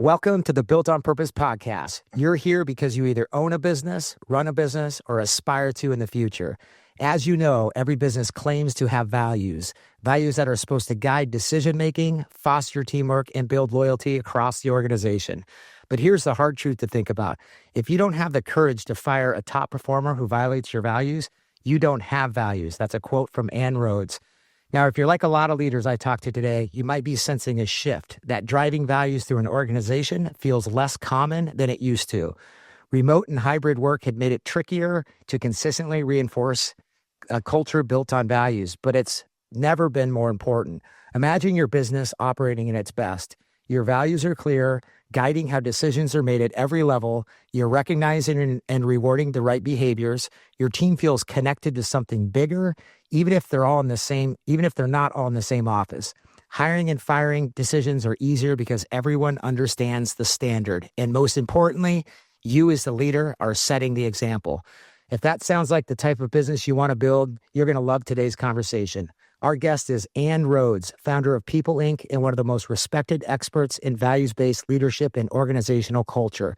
Welcome to the Built on Purpose podcast. You're here because you either own a business, run a business, or aspire to in the future. As you know, every business claims to have values that are supposed to guide decision-making, foster teamwork, and build loyalty across the organization. But here's the hard truth to think about. If you don't have the courage to fire a top performer who violates your values, you don't have values. That's a quote from Ann Rhoades. Now, if you're like a lot of leaders I talked to today, you might be sensing a shift that driving values through an organization feels less common than it used to. Remote and hybrid work had made it trickier to consistently reinforce a culture built on values, but it's never been more important. Imagine your business operating at its best. Your values are clear, guiding how decisions are made at every level. You're recognizing and rewarding the right behaviors. Your team feels connected to something bigger, even if they're not all in the same office. Hiring and firing decisions are easier because everyone understands the standard. And most importantly, you as the leader are setting the example. If that sounds like the type of business you want to build, you're going to love today's conversation. Our guest is Ann Rhoades, founder of People Inc. and one of the most respected experts in values-based leadership and organizational culture.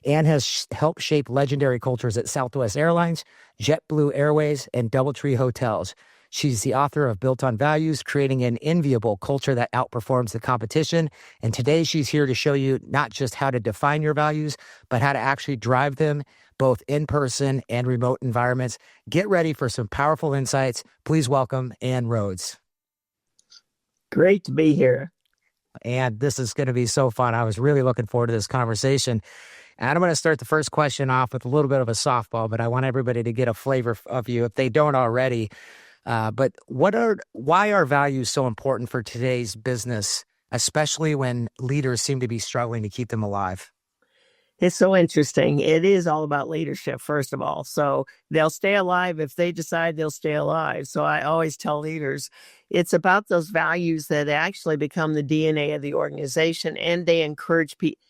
Ann has helped shape legendary cultures at Southwest Airlines, JetBlue Airways, and DoubleTree Hotels. She's the author of Built on Values, creating an enviable culture that outperforms the competition. And today she's here to show you not just how to define your values, but how to actually drive them both in person and remote environments. Get ready for some powerful insights. Please welcome Ann Rhoades. Great to be here. And this is going to be so fun. I was really looking forward to this conversation. And I'm going to start the first question off with a little bit of a softball, but I want everybody to get a flavor of you if they don't already. But why are values so important for today's business, especially when leaders seem to be struggling to keep them alive? It's so interesting. It is all about leadership, first of all. So they'll stay alive if they decide they'll stay alive. So I always tell leaders, it's about those values that actually become the DNA of the organization, and they encourage people.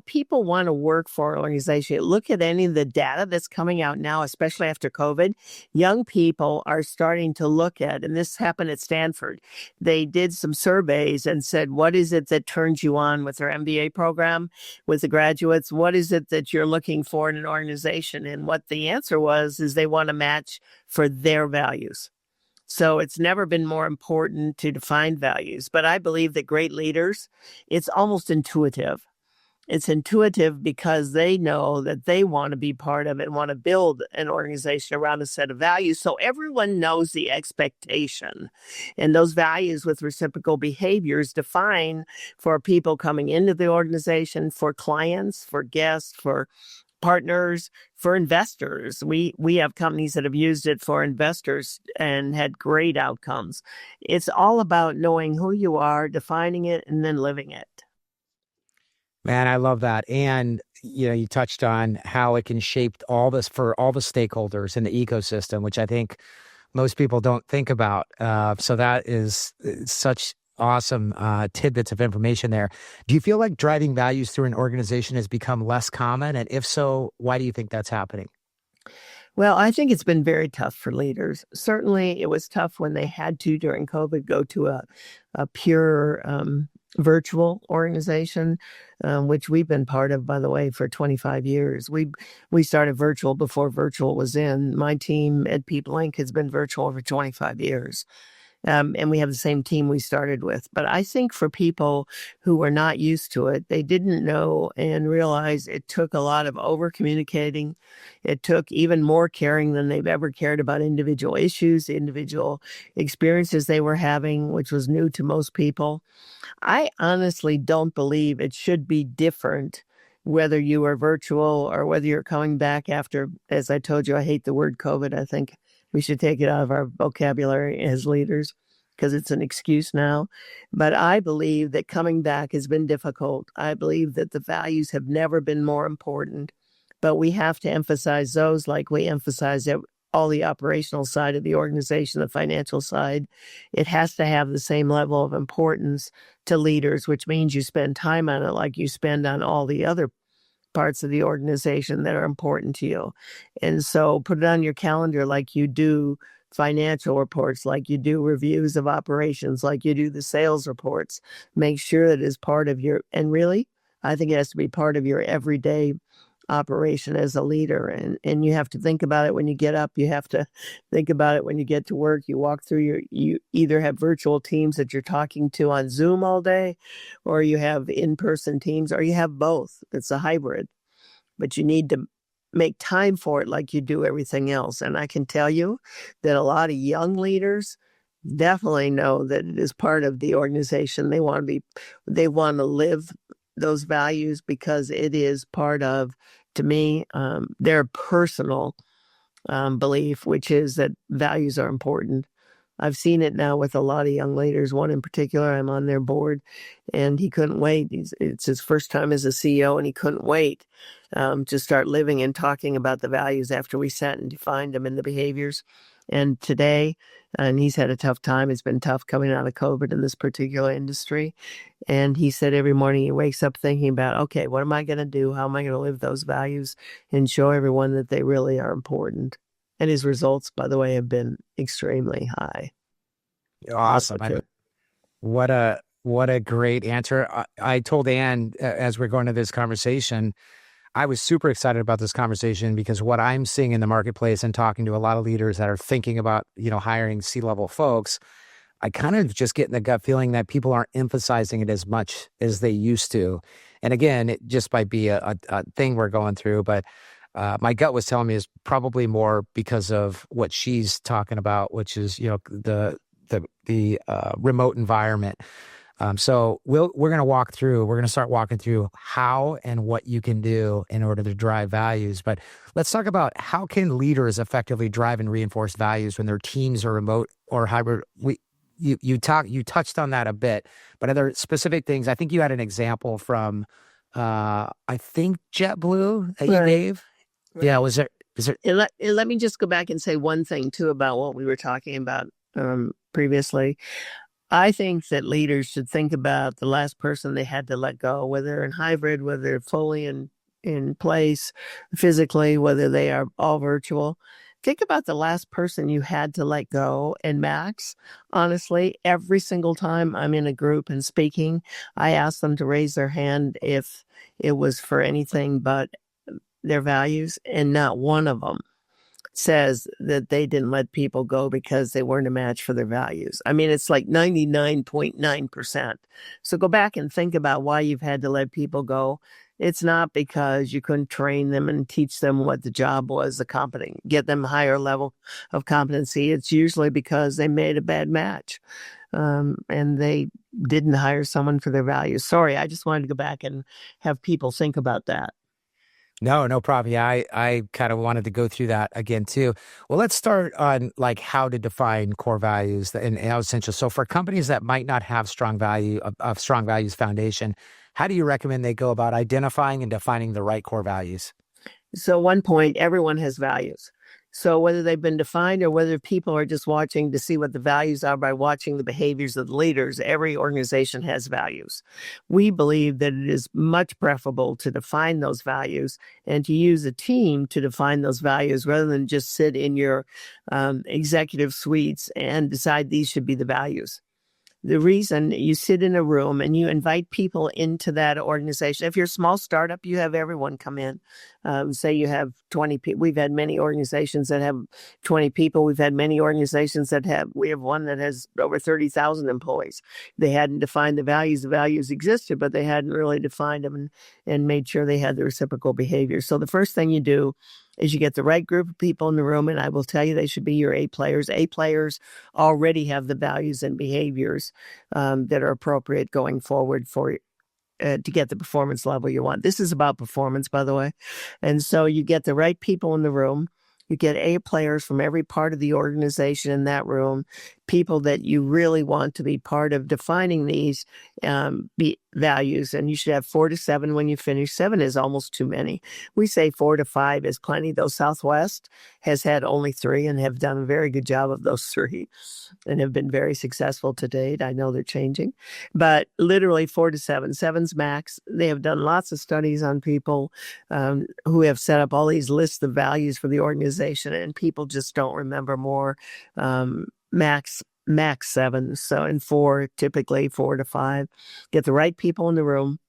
People want to work for an organization. Look at any of the data that's coming out now, especially after COVID. Young people are starting to look at, and this happened at Stanford. They did some surveys and said, what is it that turns you on with their MBA program, with the graduates? What is it that you're looking for in an organization? And what the answer was is they want to match for their values. So it's never been more important to define values. But I believe that great leaders, it's almost intuitive. It's intuitive because they know that they want to be part of it and want to build an organization around a set of values. So everyone knows the expectation, and those values with reciprocal behaviors define for people coming into the organization, for clients, for guests, for partners, for investors. We have companies that have used it for investors and had great outcomes. It's all about knowing who you are, defining it, and then living it. Man, I love that. And, you touched on how it can shape all this for all the stakeholders in the ecosystem, which I think most people don't think about. So that is such awesome tidbits of information there. Do you feel like driving values through an organization has become less common? And if so, why do you think that's happening? Well, I think it's been very tough for leaders. Certainly, it was tough when they had to, during COVID, go to a pure virtual organization, which we've been part of, by the way, for 25 years. We started virtual before virtual was in. My team at People Inc. has been virtual for 25 years. And we have the same team we started with. But I think for people who were not used to it, they didn't know and realize it took a lot of over communicating. It took even more caring than they've ever cared about individual issues, individual experiences they were having, which was new to most people. I honestly don't believe it should be different whether you are virtual or whether you're coming back after, as I told you, I hate the word COVID. I think we should take it out of our vocabulary as leaders because it's an excuse now. But I believe that coming back has been difficult. I believe that the values have never been more important, but we have to emphasize those like we emphasize all the operational side of the organization, the financial side. It has to have the same level of importance to leaders, which means you spend time on it like you spend on all the other parts of the organization that are important to you. And so put it on your calendar like you do financial reports, like you do reviews of operations, like you do the sales reports. Make sure that it's part of your, and really, I think it has to be part of your everyday operation as a leader. And you have to think about it when you get up. You have to think about it when you get to work. You walk through you either have virtual teams that you're talking to on Zoom all day, or you have in-person teams, or you have both. It's a hybrid, but you need to make time for it like you do everything else. And I can tell you that a lot of young leaders definitely know that it is part of the organization. They want to live those values because it is part of, to me, their personal belief, which is that values are important. I've seen it now with a lot of young leaders. One in particular, I'm on their board, and he couldn't wait. It's his first time as a CEO, and he couldn't wait to start living and talking about the values after we sat and defined them in the behaviors. And today, and he's had a tough time. It's been tough coming out of COVID in this particular industry. And he said every morning he wakes up thinking about, okay, what am I going to do? How am I going to live those values and show everyone that they really are important? And his results, by the way, have been extremely high. Awesome. What a great answer. I told Ann as we're going to this conversation, I was super excited about this conversation because what I'm seeing in the marketplace and talking to a lot of leaders that are thinking about, hiring C-level folks, I kind of just get in the gut feeling that people aren't emphasizing it as much as they used to. And again, it just might be a thing we're going through, but my gut was telling me is probably more because of what she's talking about, which is, the remote environment. So we're going to start walking through how and what you can do in order to drive values. But let's talk about how can leaders effectively drive and reinforce values when their teams are remote or hybrid. You touched on that a bit, but are there specific things? I think you had an example from, I think JetBlue that you gave. Right. Yeah. Is there? Let me just go back and say one thing too about what we were talking about previously. I think that leaders should think about the last person they had to let go, whether they're in hybrid, whether they're fully in place physically, whether they are all virtual. Think about the last person you had to let go. And Max, honestly, every single time I'm in a group and speaking, I ask them to raise their hand if it was for anything but their values, and not one of them says that they didn't let people go because they weren't a match for their values. I mean, it's like 99.9%. So go back and think about why you've had to let people go. It's not because you couldn't train them and teach them what the job was, get them a higher level of competency. It's usually because they made a bad match and they didn't hire someone for their values. Sorry, I just wanted to go back and have people think about that. No problem. Yeah, I kind of wanted to go through that again too. Well, let's start on how to define core values and how essential. So for companies that might not have strong values foundation, how do you recommend they go about identifying and defining the right core values? So 1 point, everyone has values. So whether they've been defined or whether people are just watching to see what the values are by watching the behaviors of the leaders, every organization has values. We believe that it is much preferable to define those values and to use a team to define those values rather than just sit in your executive suites and decide these should be the values. The reason you sit in a room and you invite people into that organization. If you're a small startup, you have everyone come in. Say you have 20 people. We've had many organizations that have 20 people. We've had many organizations we have one that has over 30,000 employees. They hadn't defined the values. The values existed, but they hadn't really defined them and made sure they had the reciprocal behavior. So the first thing you do is you get the right group of people in the room, and I will tell you they should be your A players. A players already have the values and behaviors that are appropriate going forward to get the performance level you want. This is about performance, by the way. And so you get the right people in the room. You get A players from every part of the organization in that room, people that you really want to be part of defining these values. And you should have 4 to 7 when you finish. 7 is almost too many. We say 4 to 5 is plenty, though Southwest has had only 3 and have done a very good job of those 3 and have been very successful to date. I know they're changing, but literally 4 to 7. 7's max. They have done lots of studies on people who have set up all these lists of values for the organization, and people just don't remember more. Max 7. So in 4, typically 4 to 5. Get the right people in the room.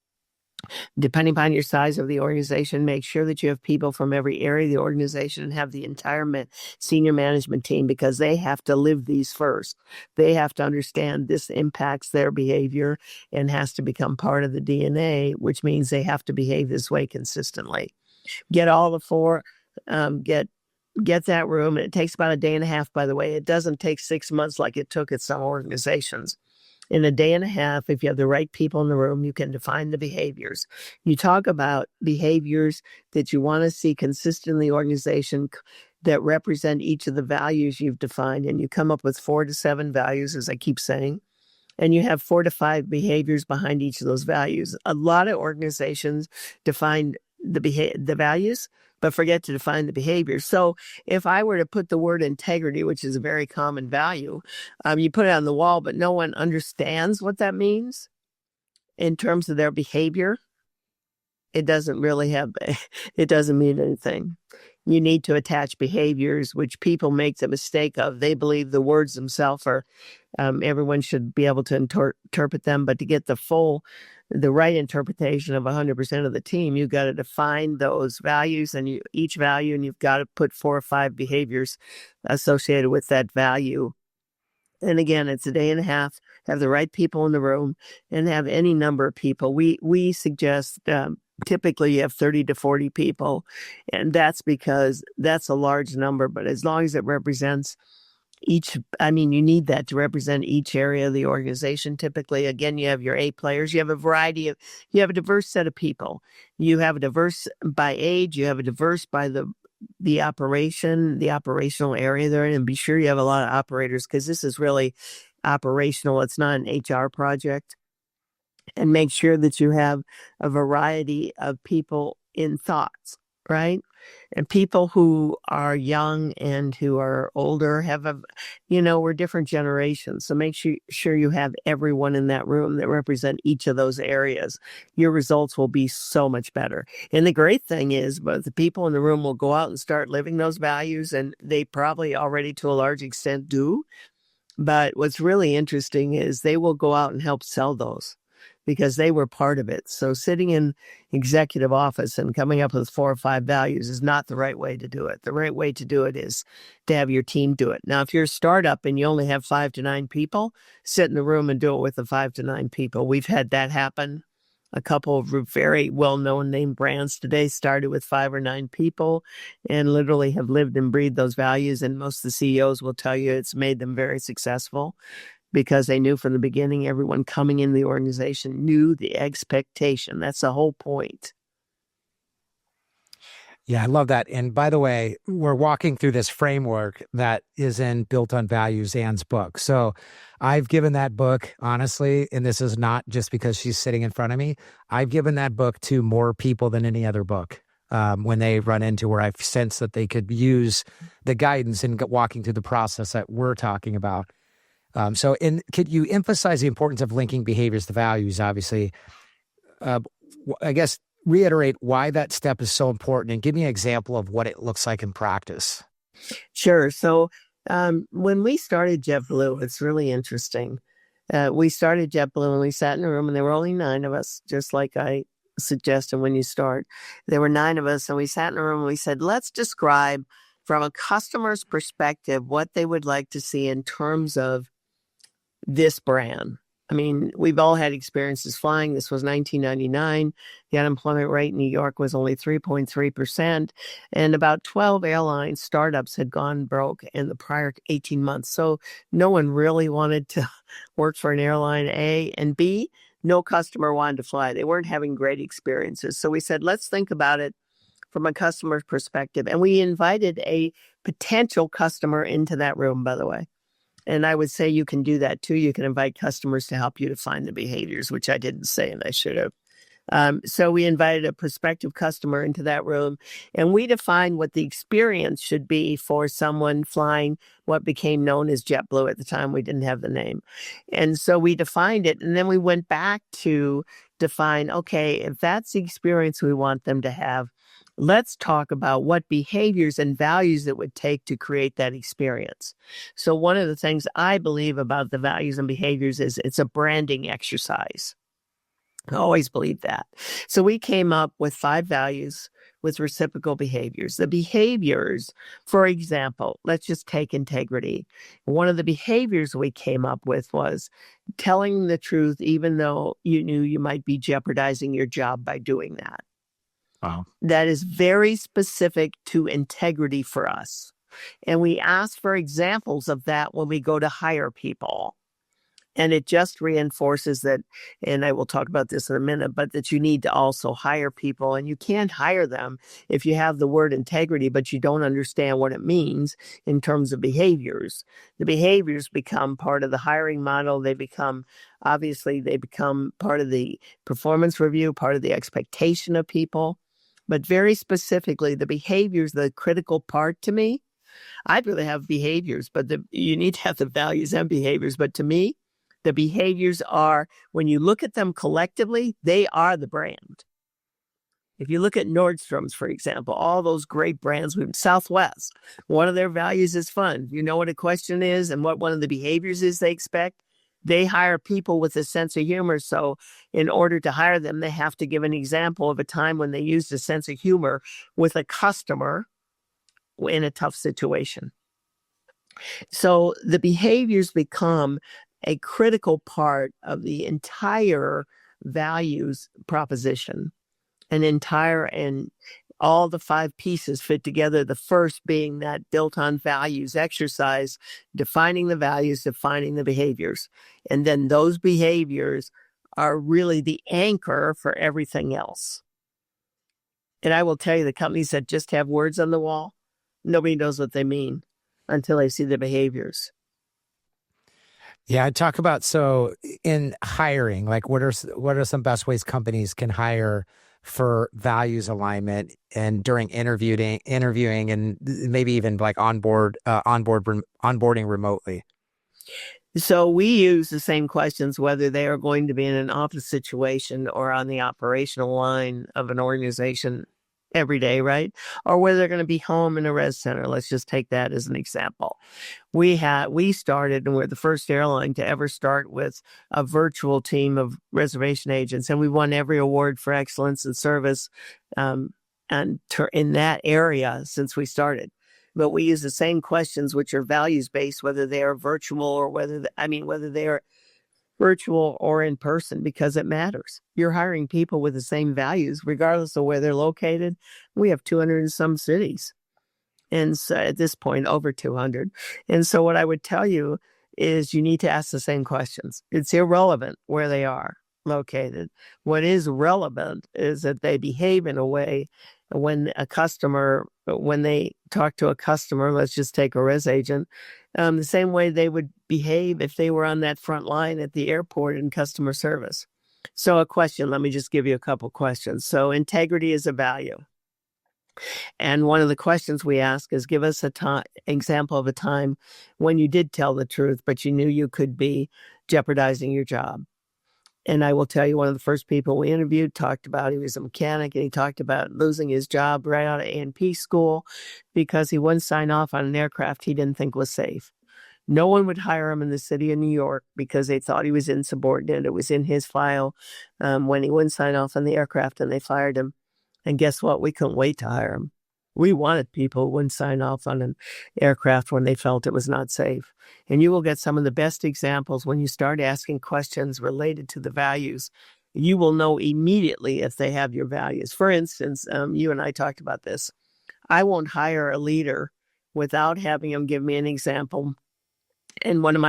Depending upon your size of the organization, make sure that you have people from every area of the organization and have the entire senior management team, because they have to live these first. They have to understand this impacts their behavior and has to become part of the DNA, which means they have to behave this way consistently. Get all the four, get that room. And it takes about a day and a half, by the way. It doesn't take 6 months like it took at some organizations. In a day and a half, if you have the right people in the room, you can define the behaviors. You talk about behaviors that you want to see consistent in the organization that represent each of the values you've defined, and you come up with 4 to 7 values, as I keep saying, and you have 4 to 5 behaviors behind each of those values. A lot of organizations define the values, but forget to define the behaviors. So if I were to put the word integrity, which is a very common value, you put it on the wall, but no one understands what that means in terms of their behavior, it doesn't mean anything. You need to attach behaviors, which people make the mistake of. They believe the words themselves are, everyone should be able to interpret them, but to get the right interpretation of 100% of the team, you've got to define those values and each value, and you've got to put 4 or 5 behaviors associated with that value. And again, it's a day and a half, have the right people in the room, and have any number of people. We suggest typically you have 30 to 40 people, and that's because that's a large number, but as long as it represents you need that to represent each area of the organization. Typically, again, you have your A players, you have a diverse set of people. You have a diverse by age, you have a diverse by the operational area they're in, and be sure you have a lot of operators, because this is really operational. It's not an HR project. And make sure that you have a variety of people in thoughts, right? And people who are young and who are older we're different generations. So make sure you have everyone in that room that represent each of those areas. Your results will be so much better. And the great thing is, but the people in the room will go out and start living those values, and they probably already to a large extent do. But what's really interesting is they will go out and help sell those, because they were part of it. So sitting in executive office and coming up with 4 or 5 values is not the right way to do it. The right way to do it is to have your team do it. Now, if you're a startup and you only have 5 to 9 people, sit in the room and do it with the 5 to 9 people. We've had that happen. A couple of very well-known name brands today started with 5 or 9 people and literally have lived and breathed those values. And most of the CEOs will tell you it's made them very successful, because they knew from the beginning, everyone coming in the organization knew the expectation. That's the whole point. Yeah, I love that. And by the way, we're walking through this framework that is in Built on Values, Ann's book. So I've given that book, honestly, and this is not just because she's sitting in front of me, I've given that book to more people than any other book. When they run into where I've sensed that they could use the guidance in walking through the process that we're talking about. Could you emphasize the importance of linking behaviors to values? Obviously, I guess reiterate why that step is so important, and give me an example of what it looks like in practice. Sure. So when we started JetBlue, it's really interesting. We started JetBlue and we sat in a room, and there were only 9 of us, just like I suggested when you start. There were 9 of us, and we sat in a room and we said, let's describe from a customer's perspective what they would like to see in terms of this brand. I mean, we've all had experiences flying. This was 1999. The unemployment rate in New York was only 3.3%. And about 12 airline startups had gone broke in the prior 18 months. So no one really wanted to work for an airline, A. And B, no customer wanted to fly. They weren't having great experiences. So we said, let's think about it from a customer's perspective. And we invited a potential customer into that room, by the way. And I would say you can do that too. You can invite customers to help you define the behaviors, which I didn't say, and I should have. So we invited a prospective customer into that room, and we defined what the experience should be for someone flying what became known as JetBlue. At the time, we didn't have the name. And so we defined it, and then we went back to define, okay, if that's the experience we want them to have, let's talk about what behaviors and values it would take to create that experience. So one of the things I believe about the values and behaviors is it's a branding exercise. I always believed that. So we came up with 5 values with reciprocal behaviors. The behaviors, for example, let's just take integrity. One of the behaviors we came up with was telling the truth, even though you knew you might be jeopardizing your job by doing that. Wow. That is very specific to integrity for us. And we ask for examples of that when we go to hire people. And it just reinforces that, and I will talk about this in a minute, but that you need to also hire people. And you can't hire them if you have the word integrity, but you don't understand what it means in terms of behaviors. The behaviors become part of the hiring model. Obviously, they become part of the performance review, part of the expectation of people. But very specifically, the behaviors, the critical part to me. I'd rather have behaviors, but you need to have the values and behaviors. But to me, the behaviors are, when you look at them collectively, they are the brand. If you look at Nordstrom's, for example, all those great brands, Southwest, one of their values is fun. You know what a question is and what one of the behaviors is they expect? They hire people with a sense of humor. So in order to hire them, they have to give an example of a time when they used a sense of humor with a customer in a tough situation. So the behaviors become a critical part of the entire values proposition, and all the 5 pieces fit together. The first being that built on values exercise, defining the values, defining the behaviors. And then those behaviors are really the anchor for everything else. And I will tell you, the companies that just have words on the wall, nobody knows what they mean until they see the behaviors. Yeah, I talk about, so in hiring, like what are some best ways companies can hire for values alignment, and during interviewing and maybe even like onboarding remotely? So we use the same questions, whether they are going to be in an office situation or on the operational line of an organization every day, right? Or whether they're going to be home in a res center. Let's just take that as an example. We started, and we're the first airline to ever start with a virtual team of reservation agents, and we won every award for excellence in service in that area since we started. But we use the same questions, which are values based, whether they are virtual or whether they are virtual or in person, because it matters. You're hiring people with the same values, regardless of where they're located. We have 200 and some cities. And so at this point, over 200. And so what I would tell you is you need to ask the same questions. It's irrelevant where they are located. What is relevant is that they behave in a way when they talk to a customer, let's just take a res agent, the same way they would behave if they were on that front line at the airport in customer service. So a question, let me just give you a couple questions. So integrity is a value. And one of the questions we ask is, give us example of a time when you did tell the truth, but you knew you could be jeopardizing your job. And I will tell you, one of the first people we interviewed talked about, he was a mechanic, and he talked about losing his job right out of A&P school because he wouldn't sign off on an aircraft he didn't think was safe. No one would hire him in the city of New York because they thought he was insubordinate. It was in his file when he wouldn't sign off on the aircraft, and they fired him. And guess what? We couldn't wait to hire him. We wanted people who wouldn't sign off on an aircraft when they felt it was not safe. And you will get some of the best examples when you start asking questions related to the values. You will know immediately if they have your values. For instance, you and I talked about this. I won't hire a leader without having him give me an example. And one of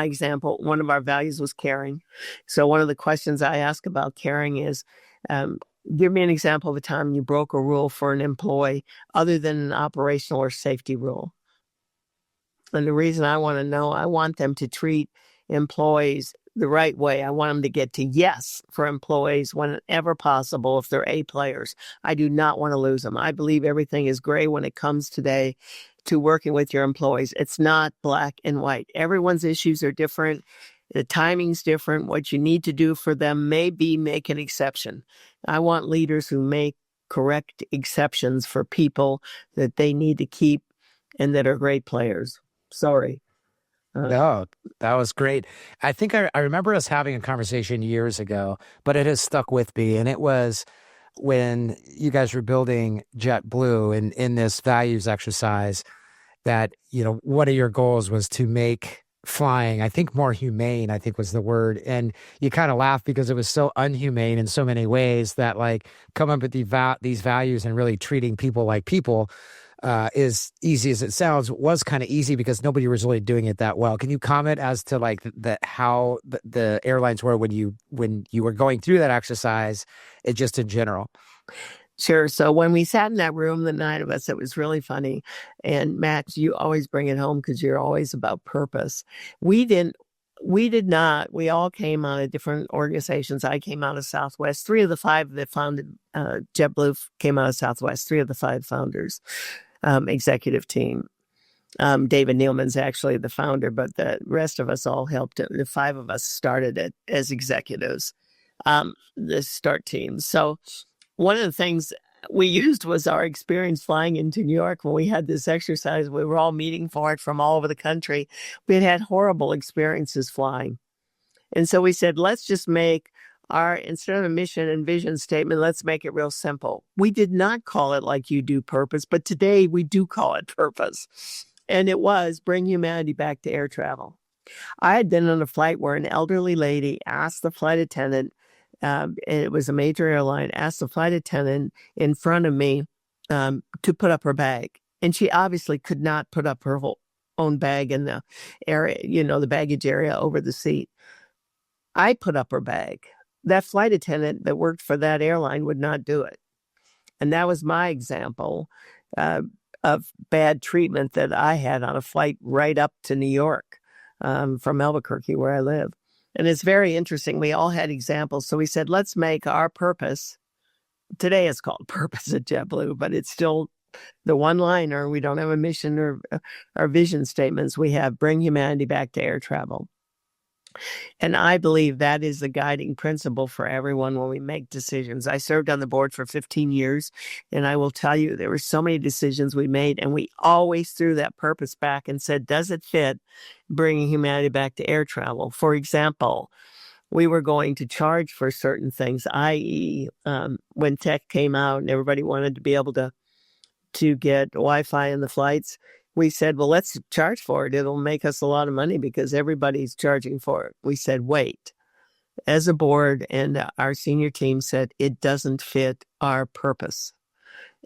our values was caring. So one of the questions I ask about caring is, give me an example of a time you broke a rule for an employee other than an operational or safety rule. And the reason I want to know, I want them to treat employees the right way. I want them to get to yes for employees whenever possible if they're A players. I do not want to lose them. I believe everything is gray when it comes today to working with your employees. It's not black and white. Everyone's issues are different. The timing's different. What you need to do for them may be make an exception. I want leaders who make correct exceptions for people that they need to keep and that are great players. Sorry. Uh, No, that was great. I think I remember us having a conversation years ago, but it has stuck with me. And it was when you guys were building JetBlue and in this values exercise that, one of your goals was to make flying, I think, more humane, I think was the word. And you kind of laugh because it was so unhumane in so many ways that like come up with these values and really treating people like people is easy as it sounds, was kind of easy because nobody was really doing it that well. Can you comment as to like how the airlines were when you were going through that exercise, it just in general? Sure. So when we sat in that room, the nine of us, it was really funny. And Max, you always bring it home because you're always about purpose. We didn't. We did not. We all came out of different organizations. I came out of Southwest. Three of the five that founded JetBlue came out of Southwest. Three of the five founders, executive team. David Nealman's actually the founder, but the rest of us all helped. The five of us started it as executives, the start team. So one of the things we used was our experience flying into New York when we had this exercise. We were all meeting for it from all over the country. We had had horrible experiences flying. And so we said, let's just make instead of a mission and vision statement, let's make it real simple. We did not call it like you do purpose, but today we do call it purpose. And it was bring humanity back to air travel. I had been on a flight where an elderly lady asked the flight attendant, and it was a major airline, asked the flight attendant in front of me to put up her bag. And she obviously could not put up her own bag in the area, the baggage area over the seat. I put up her bag. That flight attendant that worked for that airline would not do it. And that was my example of bad treatment that I had on a flight right up to New York from Albuquerque, where I live. And it's very interesting. We all had examples. So we said, let's make our purpose. Today it's called purpose at JetBlue, but it's still the one-liner. We don't have a mission or our vision statements. We have bring humanity back to air travel. And I believe that is the guiding principle for everyone when we make decisions. I served on the board for 15 years, and I will tell you, there were so many decisions we made, and we always threw that purpose back and said, does it fit bringing humanity back to air travel? For example, we were going to charge for certain things, i.e., when tech came out and everybody wanted to be able to get Wi-Fi in the flights, we said, well, let's charge for it. It'll make us a lot of money because everybody's charging for it. We said, wait. As a board and our senior team said, it doesn't fit our purpose.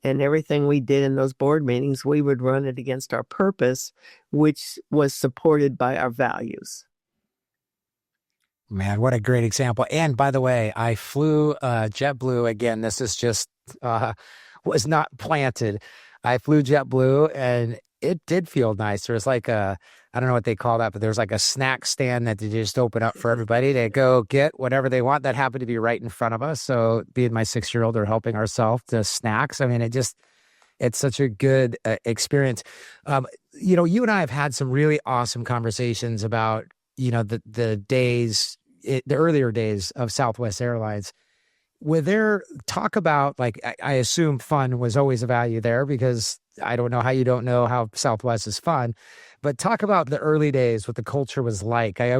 And everything we did in those board meetings, we would run it against our purpose, which was supported by our values. Man, what a great example. And by the way, I flew JetBlue again. This is just was not planted. I flew JetBlue and it did feel nice. There was like I don't know what they call that, but there's like a snack stand that they just open up for everybody to go get whatever they want. That happened to be right in front of us. So being my 6-year-old, are helping ourselves to snacks. I mean, it's such a good experience. You and I have had some really awesome conversations about, the earlier days of Southwest Airlines. With their talk about, like, I assume fun was always a value there because I don't know how you don't know how Southwest is fun, but talk about the early days, what the culture was like. I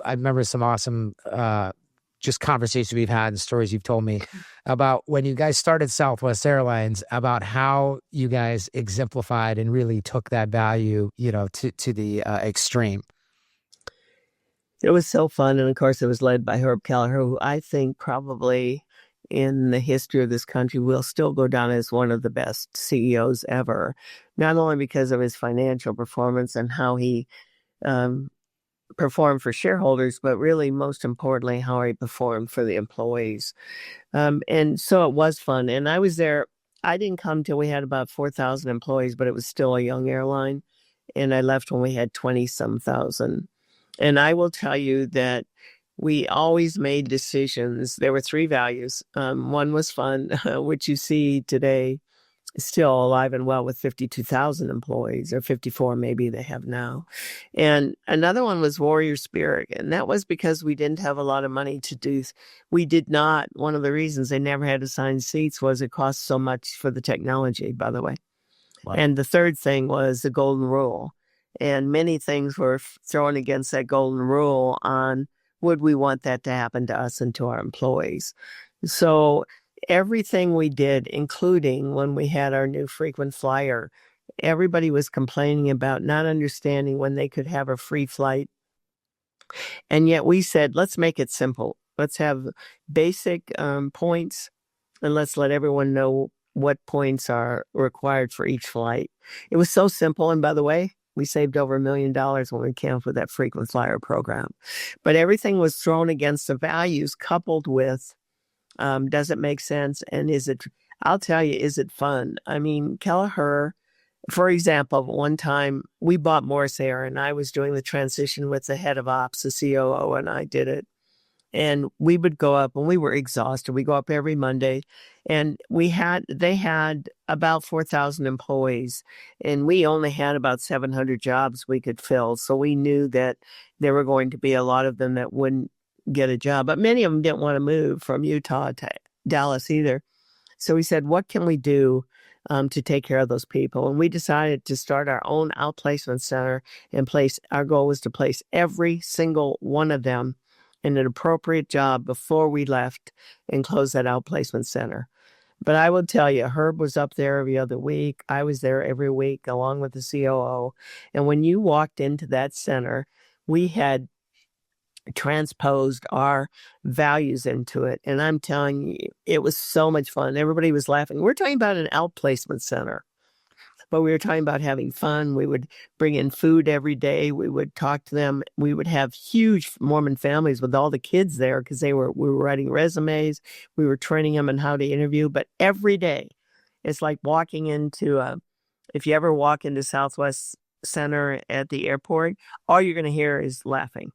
remember some awesome, just conversations we've had and stories you've told me about when you guys started Southwest Airlines, about how you guys exemplified and really took that value, to the extreme. It was so fun. And of course, it was led by Herb Kelleher, who I think probably in the history of this country will still go down as one of the best CEOs ever, not only because of his financial performance and how he performed for shareholders, but really most importantly, how he performed for the employees. And so it was fun. And I was there. I didn't come till we had about 4,000 employees, but it was still a young airline. And I left when we had 20-some thousand. And I will tell you that we always made decisions. There were 3 values. One was fun, which you see today still alive and well with 52,000 employees, or 54 maybe they have now. And another one was warrior spirit. And that was because we didn't have a lot of money to do. We did not. One of the reasons they never had assigned seats was it cost so much for the technology, by the way. Wow. And the third thing was the golden rule. And many things were thrown against that golden rule on would we want that to happen to us and to our employees. So everything we did, including when we had our new frequent flyer, everybody was complaining about not understanding when they could have a free flight. And yet we said, let's make it simple. Let's have basic points, and let's let everyone know what points are required for each flight. It was so simple. And by the way, we saved over $1 million when we came up with that frequent flyer program. But everything was thrown against the values coupled with, does it make sense? And I'll tell you, is it fun? I mean, Kelleher, for example, one time we bought Morris Air and I was doing the transition with the head of ops, the COO, and I did it. And we would go up and we were exhausted. We go up every Monday and they had about 4,000 employees and we only had about 700 jobs we could fill. So we knew that there were going to be a lot of them that wouldn't get a job, but many of them didn't want to move from Utah to Dallas either. So we said, what can we do to take care of those people? And we decided to start our own outplacement center and our goal was to place every single one of them in an appropriate job before we left and close that outplacement center. But I will tell you, Herb was up there every other week. I was there every week along with the COO. And when you walked into that center, we had transposed our values into it. And I'm telling you, it was so much fun. Everybody was laughing. We're talking about an outplacement center, but we were talking about having fun. We would bring in food every day. We would talk to them. We would have huge Mormon families with all the kids there because we were writing resumes. We were training them on how to interview. But every day, it's like walking into if you ever walk into Southwest Center at the airport, all you're going to hear is laughing.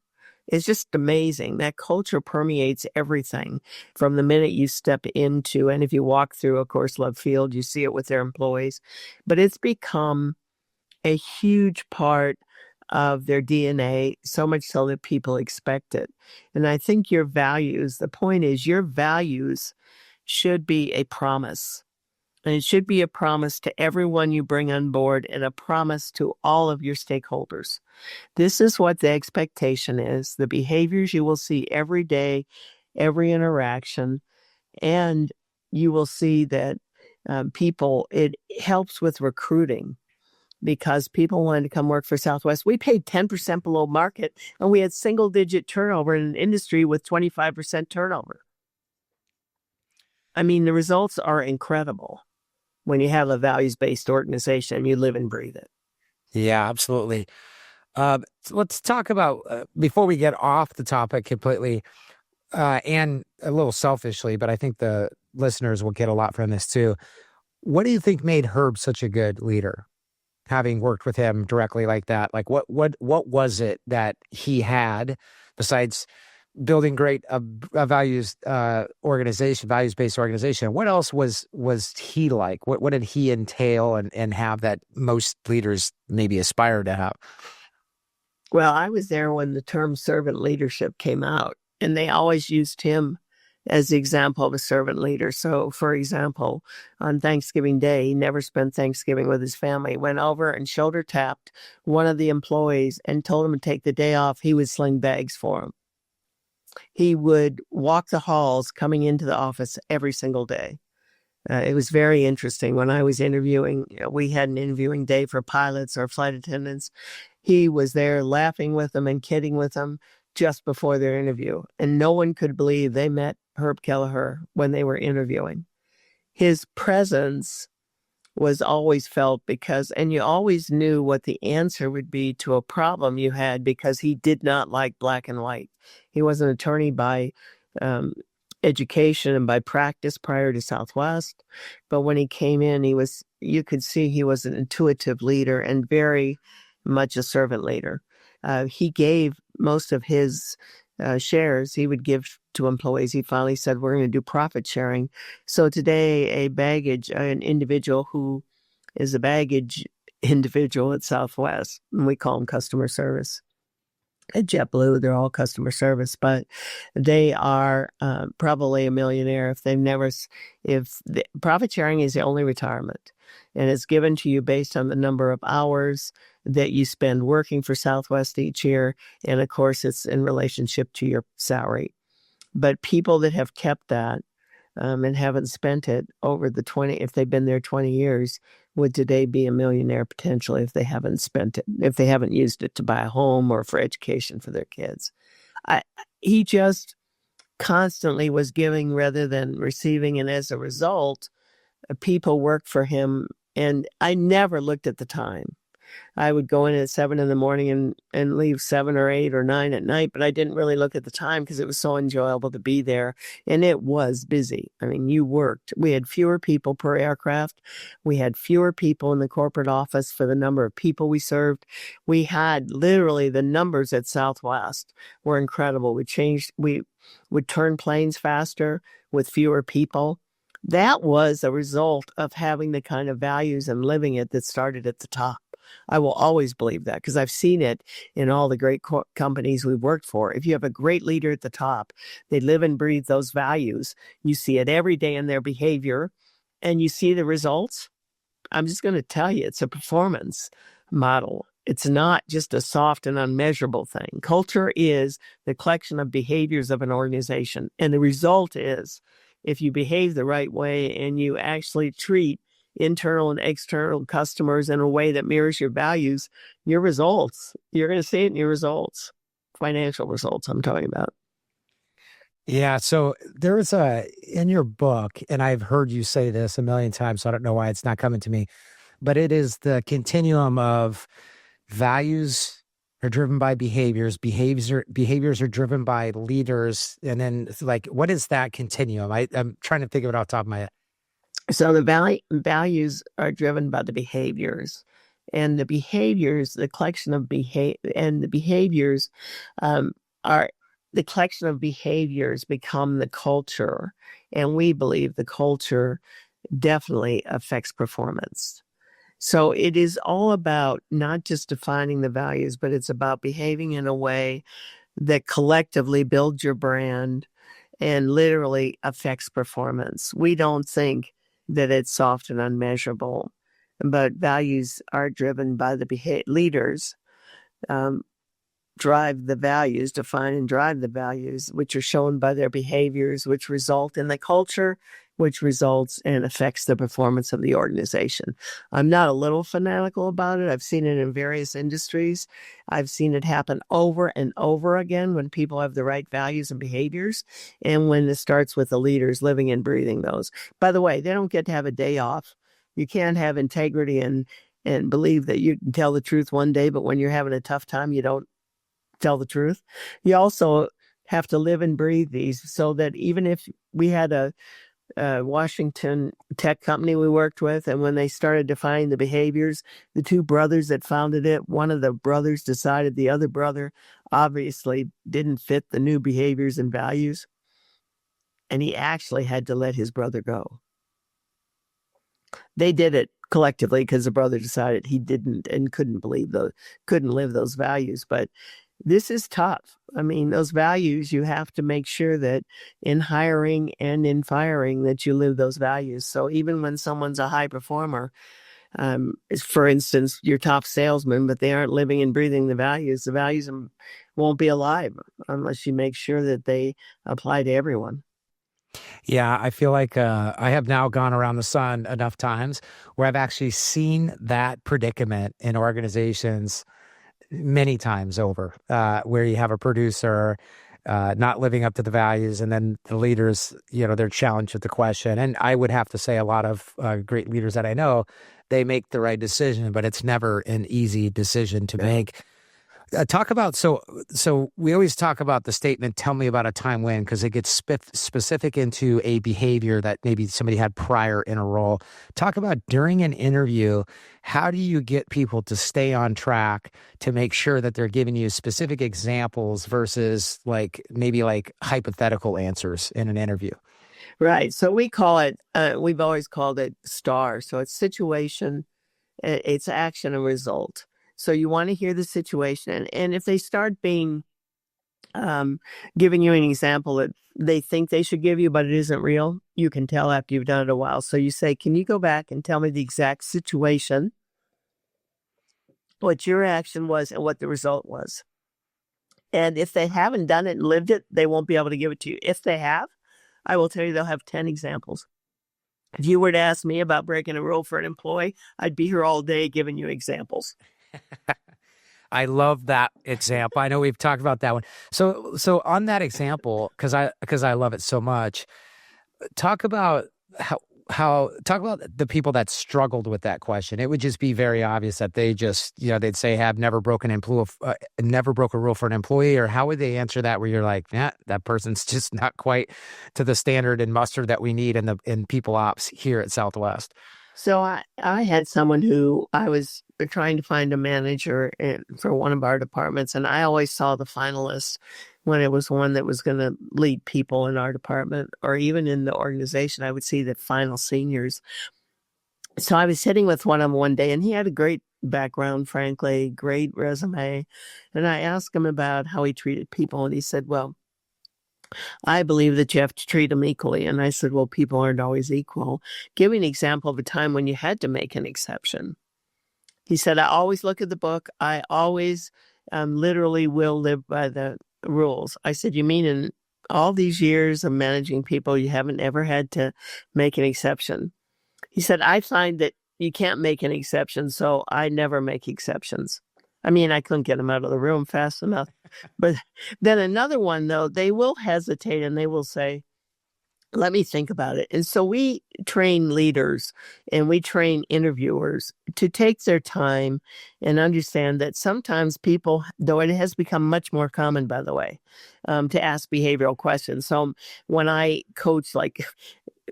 It's just amazing. That culture permeates everything from the minute you step into, and if you walk through, of course, Love Field, you see it with their employees, but it's become a huge part of their DNA, so much so that people expect it. And I think the point is your values should be a promise. And it should be a promise to everyone you bring on board and a promise to all of your stakeholders. This is what the expectation is, the behaviors you will see every day, every interaction, and you will see that it helps with recruiting because people wanted to come work for Southwest. We paid 10% below market, and we had single-digit turnover in an industry with 25% turnover. I mean, the results are incredible when you have a values-based organization, you live and breathe it. Yeah, absolutely. So let's talk about, before we get off the topic completely, and a little selfishly, but I think the listeners will get a lot from this too. What do you think made Herb such a good leader? Having worked with him directly like that, like what was it that he had besides building great values values-based organization? What else was he like? What did he entail and have that most leaders maybe aspire to have? Well, I was there when the term servant leadership came out, and they always used him as the example of a servant leader. So, for example, on Thanksgiving Day, he never spent Thanksgiving with his family. Went over and shoulder tapped one of the employees and told him to take the day off. He would sling bags for him. He would walk the halls coming into the office every single day. It was very interesting. When I was interviewing, we had an interviewing day for pilots or flight attendants. He was there laughing with them and kidding with them just before their interview. And no one could believe they met Herb Kelleher when they were interviewing. His presence was always felt and you always knew what the answer would be to a problem you had because he did not like black and white. He was an attorney by education and by practice prior to Southwest. But when he came in, you could see he was an intuitive leader and very much a servant leader. He gave most of his shares he would give to employees. He finally said, we're going to do profit sharing. So today, an individual who is a baggage individual at Southwest, and we call him customer service. At JetBlue, they're all customer service, but they are probably a millionaire if they've never. If the, profit sharing is the only retirement, and it's given to you based on the number of hours that you spend working for Southwest each year, and of course, it's in relationship to your salary. But people that have kept that and haven't spent it over the 20, if they've been there 20 years, would today be a millionaire potentially if they haven't spent it, if they haven't used it to buy a home or for education for their kids. He just constantly was giving rather than receiving. And as a result, people worked for him. And I never looked at the time. I would go in at 7 a.m. and leave 7 or 8 or 9 at night, but I didn't really look at the time because it was so enjoyable to be there. And it was busy. I mean, you worked. We had fewer people per aircraft. We had fewer people in the corporate office for the number of people we served. We had literally the numbers at Southwest were incredible. We would turn planes faster with fewer people. That was a result of having the kind of values and living it that started at the top. I will always believe that because I've seen it in all the great companies we've worked for. If you have a great leader at the top, they live and breathe those values. You see it every day in their behavior and you see the results. I'm just going to tell you, it's a performance model. It's not just a soft and unmeasurable thing. Culture is the collection of behaviors of an organization. And the result is if you behave the right way and you actually treat internal and external customers in a way that mirrors your values, your results, you're going to see it in your results, financial results I'm talking about. Yeah. So there was in your book, and I've heard you say this a million times, so I don't know why it's not coming to me, but it is the continuum of values are driven by behaviors are driven by leaders. And then like, what is that continuum? I'm trying to think of it off the top of my head. So the values are driven by the behaviors, and the behaviors, the collection of behaviors are the collection of behaviors become the culture, and we believe the culture definitely affects performance. So it is all about not just defining the values, but it's about behaving in a way that collectively builds your brand and literally affects performance. We don't think that it's soft and unmeasurable, but values are driven by the leaders, drive the values, define and drive the values, which are shown by their behaviors, which result in the culture, which results and affects the performance of the organization. I'm not a little fanatical about it. I've seen it in various industries. I've seen it happen over and over again when people have the right values and behaviors, and when it starts with the leaders living and breathing those. By the way, they don't get to have a day off. You can't have integrity and believe that you can tell the truth one day, but when you're having a tough time, you don't tell the truth. You also have to live and breathe these, so that even if we had a Washington tech company we worked with, and when they started defining the behaviors, the two brothers that founded it, one of the brothers decided the other brother obviously didn't fit the new behaviors and values, and he actually had to let his brother go. They did it collectively because the brother decided he didn't and couldn't live those values. But this is tough. I mean, those values, you have to make sure that in hiring and in firing that you live those values. So even when someone's a high performer, for instance, your top salesman, but they aren't living and breathing the values won't be alive unless you make sure that they apply to everyone. Yeah, I feel like I have now gone around the sun enough times where I've actually seen that predicament in organizations many times over, where you have a producer not living up to the values, and then the leaders, they're challenged with the question. And I would have to say a lot of great leaders that I know, they make the right decision, but it's never an easy decision to make. Talk about, so we always talk about the statement, tell me about a time when, because it gets specific into a behavior that maybe somebody had prior in a role. Talk about during an interview, how do you get people to stay on track to make sure that they're giving you specific examples versus maybe hypothetical answers in an interview? Right. So we call it, we've always called it STAR. So it's situation, it's action and result. So you want to hear the situation. And if they start being giving you an example that they think they should give you, but it isn't real, you can tell after you've done it a while. So you say, can you go back and tell me the exact situation, what your action was, and what the result was? And if they haven't done it and lived it, they won't be able to give it to you. If they have, I will tell you they'll have 10 examples. If you were to ask me about breaking a rule for an employee, I'd be here all day giving you examples. I love that example. I know we've talked about that one. So on that example, because I love it so much, talk about talk about the people that struggled with that question. It would just be very obvious that they just, they'd say, have never broken never broke a rule for an employee, or how would they answer that where you're like, yeah, that person's just not quite to the standard and muster that we need in people ops here at Southwest. So I had someone who I was trying to find a manager for one of our departments, and I always saw the finalists when it was one that was going to lead people in our department or even in the organization. I would see the final seniors. So I was sitting with one of them one day, and he had a great background, frankly, great resume. And I asked him about how he treated people, and he said, well, I believe that you have to treat them equally. And I said, well, people aren't always equal. Give me an example of a time when you had to make an exception. He said, I always look at the book. I always literally will live by the rules. I said, you mean in all these years of managing people, you haven't ever had to make an exception? He said, I find that you can't make an exception, so I never make exceptions. I mean, I couldn't get them out of the room fast enough. But then another one, though, they will hesitate and they will say, let me think about it. And so we train leaders and we train interviewers to take their time and understand that sometimes people, though it has become much more common, by the way, to ask behavioral questions. So when I coach, like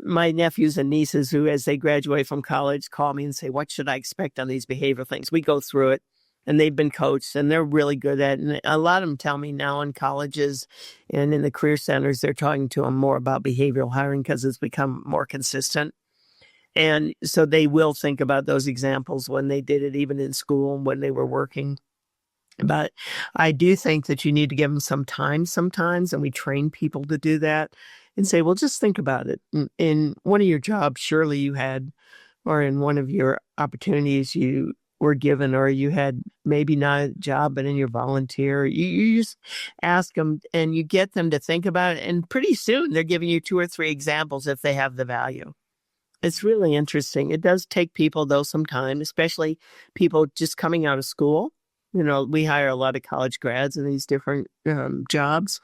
my nephews and nieces who, as they graduate from college, call me and say, what should I expect on these behavioral things? We go through it. And they've been coached and they're really good at it. And a lot of them tell me now in colleges and in the career centers, they're talking to them more about behavioral hiring because it's become more consistent. And so they will think about those examples when they did it, even in school and when they were working. But I do think that you need to give them some time sometimes. And we train people to do that and say, well, just think about it. In one of your jobs, surely you had, or in one of your opportunities, you were given, or you had maybe not a job, but in your volunteer, you just ask them and you get them to think about it. And pretty soon they're giving you 2 or 3 examples if they have the value. It's really interesting. It does take people, though, some time, especially people just coming out of school. We hire a lot of college grads in these different jobs.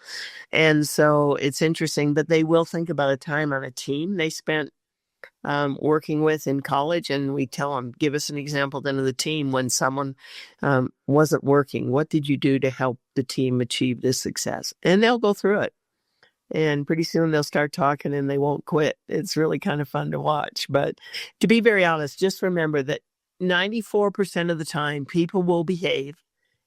And so it's interesting, but they will think about a time on a team they spent working with in college, and we tell them, give us an example then of the team when someone wasn't working. What did you do to help the team achieve this success? And they'll go through it. And pretty soon they'll start talking and they won't quit. It's really kind of fun to watch. But to be very honest, just remember that 94% of the time people will behave,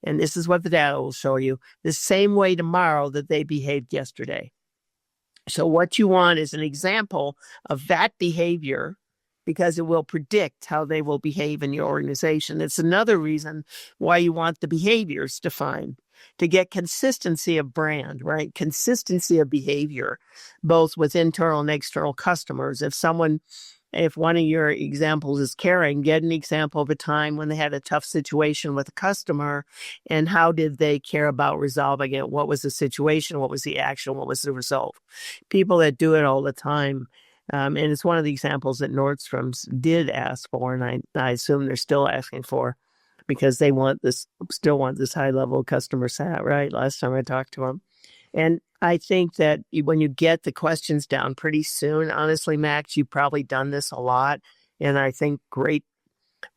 and this is what the data will show you, the same way tomorrow that they behaved yesterday. So what you want is an example of that behavior because it will predict how they will behave in your organization. It's another reason why you want the behaviors defined, to get consistency of brand, right? Consistency of behavior, both with internal and external customers. If one of your examples is caring, get an example of a time when they had a tough situation with a customer and how did they care about resolving it? What was the situation? What was the action? What was the result? People that do it all the time. And it's one of the examples that Nordstrom's did ask for, and I assume they're still asking for because they still want this high level customer sat, right? Last time I talked to them. And I think that when you get the questions down pretty soon, honestly, Max, you've probably done this a lot. And I think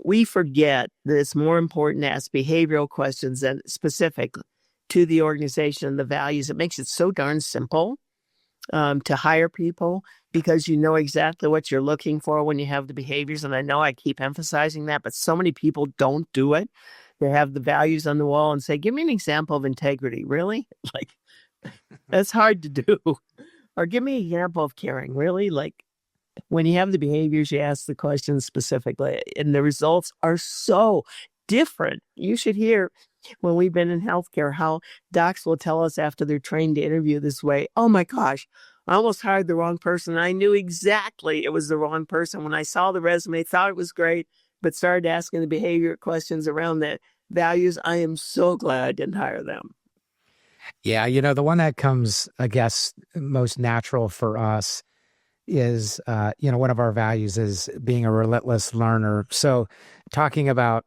we forget that it's more important to ask behavioral questions than specific to the organization and the values. It makes it so darn simple to hire people because you know exactly what you're looking for when you have the behaviors. And I know I keep emphasizing that, but so many people don't do it. They have the values on the wall and say, give me an example of integrity. Really? Like, that's hard to do. Or give me an example of caring. Really? Like, when you have the behaviors, you ask the questions specifically, and the results are so different. You should hear when we've been in healthcare how docs will tell us after they're trained to interview this way, oh my gosh, I almost hired the wrong person. I knew exactly it was the wrong person. When I saw the resume, thought it was great, but started asking the behavior questions around the values. I am so glad I didn't hire them. Yeah, the one that comes, I guess, most natural for us is, one of our values is being a relentless learner. So talking about,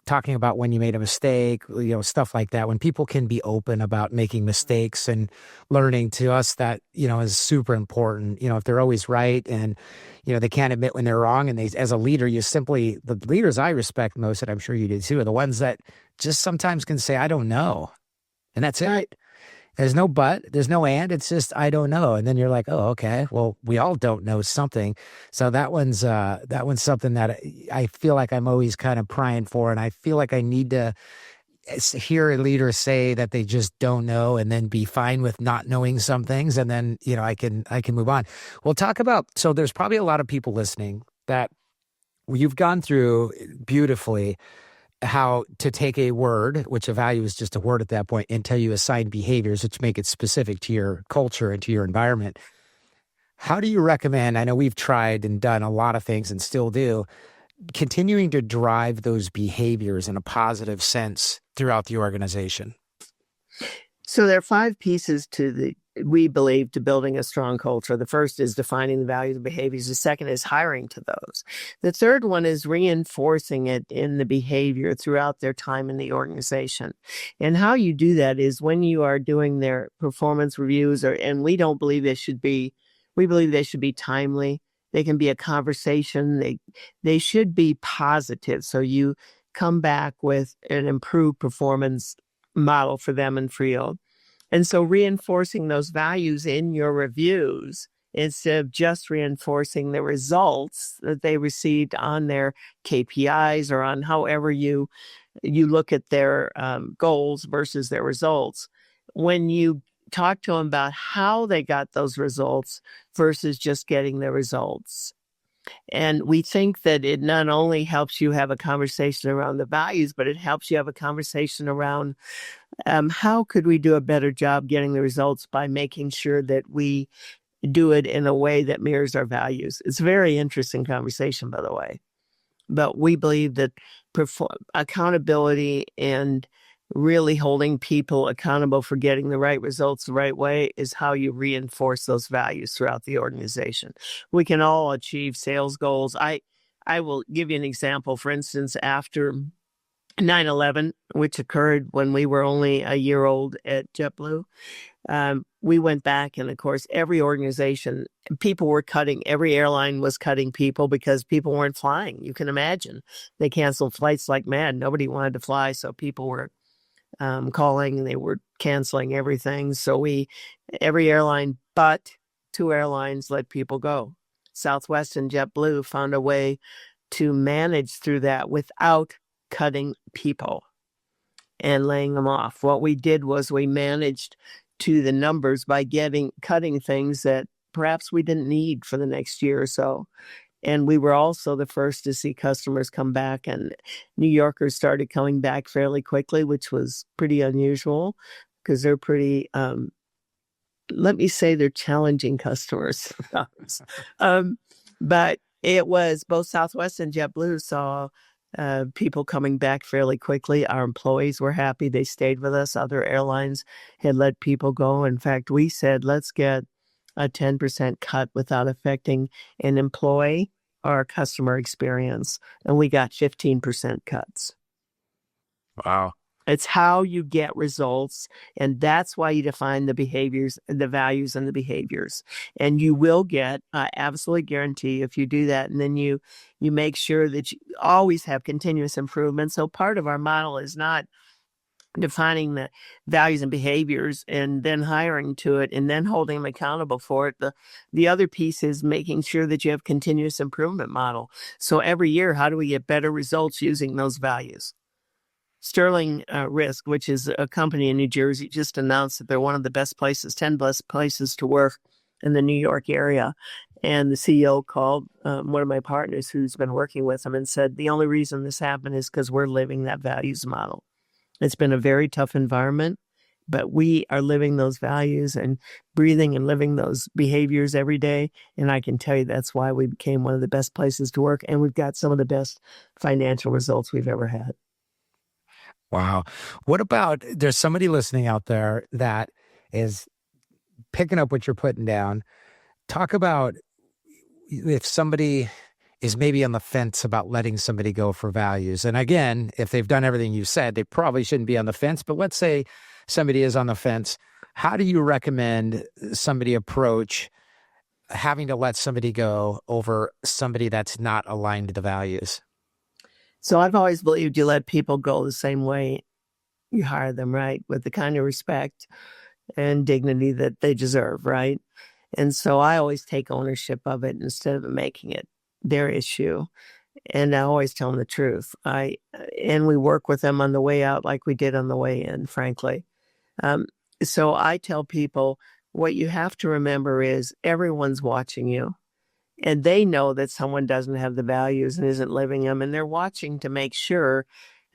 talking about when you made a mistake, stuff like that, when people can be open about making mistakes and learning, to us, that, is super important. If they're always right and, they can't admit when they're wrong, and as a leader, the leaders I respect most, and I'm sure you do too, are the ones that just sometimes can say, I don't know. And that's it. Right. There's no but, there's no and, it's just, I don't know. And then you're like, oh, okay, well, we all don't know something. So that one's something that I feel like I'm always kind of prying for. And I feel like I need to hear a leader say that they just don't know, and then be fine with not knowing some things. And then, I can move on. We'll talk about, so there's probably a lot of people listening that you've gone through beautifully how to take a word, which a value is just a word at that point, until you assign behaviors which make it specific to your culture and to your environment. How do you recommend, I know we've tried and done a lot of things and still do, continuing to drive those behaviors in a positive sense throughout the organization? So there are 5 pieces we believe, to building a strong culture. The first is defining the values and behaviors. The second is hiring to those. The third one is reinforcing it in the behavior throughout their time in the organization. And how you do that is when you are doing their performance reviews, and we believe they should be timely. They can be a conversation. They should be positive. So you come back with an improved performance model for them and for you. And so reinforcing those values in your reviews, instead of just reinforcing the results that they received on their KPIs or on however you look at their goals versus their results. When you talk to them about how they got those results versus just getting the results. And we think that it not only helps you have a conversation around the values, but it helps you have a conversation around how could we do a better job getting the results by making sure that we do it in a way that mirrors our values. It's a very interesting conversation, by the way. But we believe that accountability and really holding people accountable for getting the right results the right way is how you reinforce those values throughout the organization. We can all achieve sales goals. I will give you an example. For instance, after 9/11, which occurred when we were only a year old at JetBlue, we went back, and of course, every organization, every airline was cutting people because people weren't flying. You can imagine. They canceled flights like mad. Nobody wanted to fly, so people were calling, and they were canceling everything. So every airline but 2 airlines let people go. Southwest and JetBlue found a way to manage through that without cutting people and laying them off. What we did was we managed to the numbers by cutting things that perhaps we didn't need for the next year or so. And we were also the first to see customers come back, and New Yorkers started coming back fairly quickly, which was pretty unusual because they're pretty, let me say, they're challenging customers. But it was both Southwest and JetBlue saw people coming back fairly quickly. Our employees were happy. They stayed with us. Other airlines had let people go. In fact, we said, let's get a 10% cut without affecting an employee or a customer experience. And we got 15% cuts. Wow. It's how you get results. And that's why you define the behaviors, the values and the behaviors. And you will get, I absolutely guarantee, if you do that, and then you make sure that you always have continuous improvement. So part of our model is not defining the values and behaviors and then hiring to it and then holding them accountable for it. The other piece is making sure that you have continuous improvement model. So every year, how do we get better results using those values? Sterling Risk, which is a company in New Jersey, just announced that they're one of the best places, 10 best places to work in the New York area. And the CEO called one of my partners who's been working with him and said, the only reason this happened is because we're living that values model. It's been a very tough environment, but we are living those values and breathing and living those behaviors every day. And I can tell you that's why we became one of the best places to work. And we've got some of the best financial results we've ever had. Wow. What about, there's somebody listening out there that is picking up what you're putting down. Talk about if somebody is maybe on the fence about letting somebody go for values. And again, if they've done everything you said, they probably shouldn't be on the fence. But let's say somebody is on the fence. How do you recommend somebody approach having to let somebody go over somebody that's not aligned to the values? So I've always believed you let people go the same way you hire them, right? With the kind of respect and dignity that they deserve, right? And so I always take ownership of it instead of making it their issue. And I always tell them the truth. And we work with them on the way out like we did on the way in, frankly. So I tell people what you have to remember is everyone's watching you. And they know that someone doesn't have the values and isn't living them. And they're watching to make sure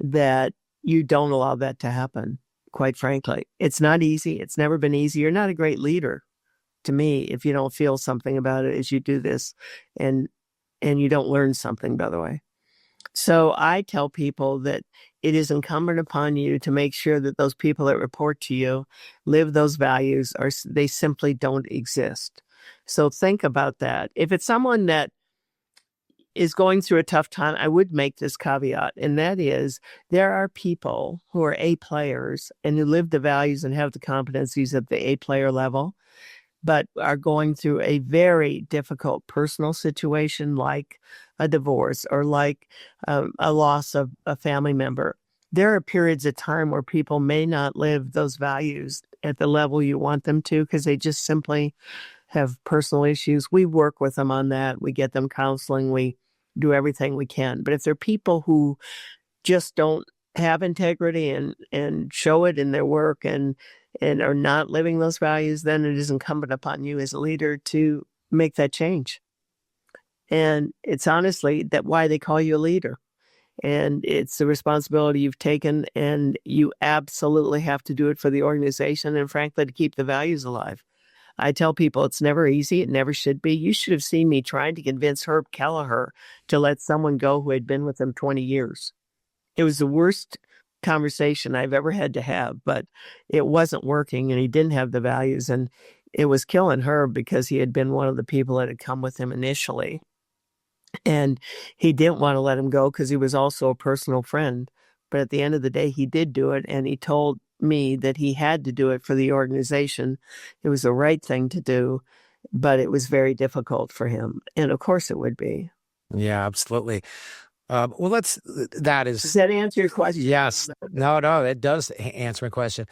that you don't allow that to happen, quite frankly. It's not easy. It's never been easy. You're not a great leader, to me, if you don't feel something about it as you do this. And you don't learn something, by the way. So I tell people that it is incumbent upon you to make sure that those people that report to you live those values, or they simply don't exist. So think about that. If it's someone that is going through a tough time, I would make this caveat, and that is there are people who are A players and who live the values and have the competencies at the A player level, but are going through a very difficult personal situation like a divorce or like a loss of a family member. There are periods of time where people may not live those values at the level you want them to because they just simply have personal issues. We work with them on that. We get them counseling. We do everything we can. But if they're people who just don't have integrity and show it in their work and are not living those values, then it is incumbent upon you as a leader to make that change. And it's honestly that why they call you a leader. And it's the responsibility you've taken, and you absolutely have to do it for the organization and, frankly, to keep the values alive. I tell people it's never easy. It never should be. You should have seen me trying to convince Herb Kelleher to let someone go who had been with him 20 years. It was the worst conversation I've ever had to have, but it wasn't working and he didn't have the values, and it was killing Herb because he had been one of the people that had come with him initially. And he didn't want to let him go because he was also a personal friend. But at the end of the day, he did do it. And he told me that he had to do it for the organization. It was the right thing to do, but it was very difficult for him. And of course it would be. Yeah, absolutely. Well, Does that answer your question? Yes. No, it does answer my question.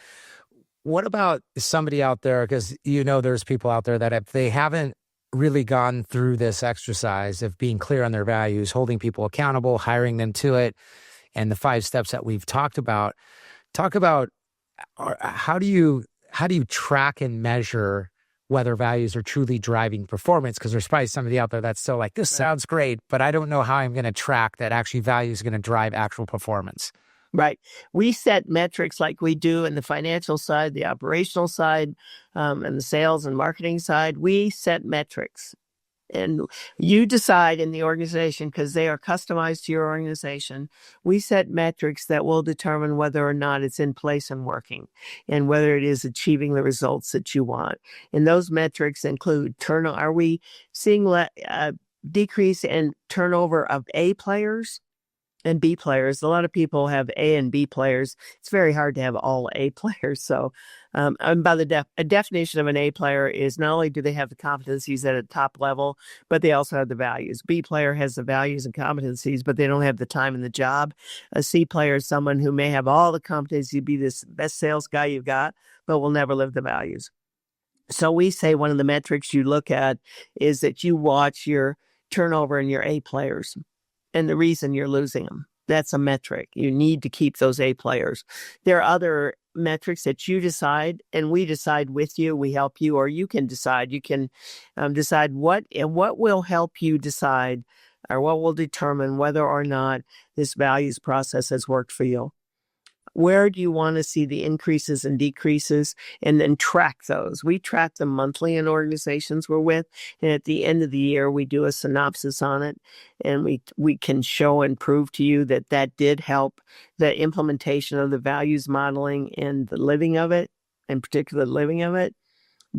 What about somebody out there? Because there's people out there that if they haven't really gone through this exercise of being clear on their values, holding people accountable, hiring them to it, and the 5 steps that we've talked about, talk about how do you track and measure whether values are truly driving performance? Because there's probably somebody out there that's still like, this sounds great, but I don't know how I'm going to track that actually values are going to drive actual performance. Right. We set metrics like we do in the financial side, the operational side, and the sales and marketing side. We set metrics. And you decide in the organization, because they are customized to your organization, we set metrics that will determine whether or not it's in place and working, and whether it is achieving the results that you want. And those metrics include turnover. Are we seeing a decrease in turnover of A players and B players? A lot of people have A and B players. It's very hard to have all A players. So, and by the a definition of an A player is not only do they have the competencies at a top level, but they also have the values. B player has the values and competencies, but they don't have the time in the job. A C player is someone who may have all the competencies, be this best sales guy you've got, but will never live the values. So we say one of the metrics you look at is that you watch your turnover in your A players and the reason you're losing them. That's a metric. You need to keep those A players. There are other metrics that you decide, and we decide with you. We help you, or you can decide. You can decide what will help you decide, or what will determine whether or not this values process has worked for you. Where do you want to see the increases and decreases, and then track those? We track them monthly in organizations we're with, and at the end of the year, we do a synopsis on it, and we can show and prove to you that that did help the implementation of the values modeling and the living of it, in particular living of it,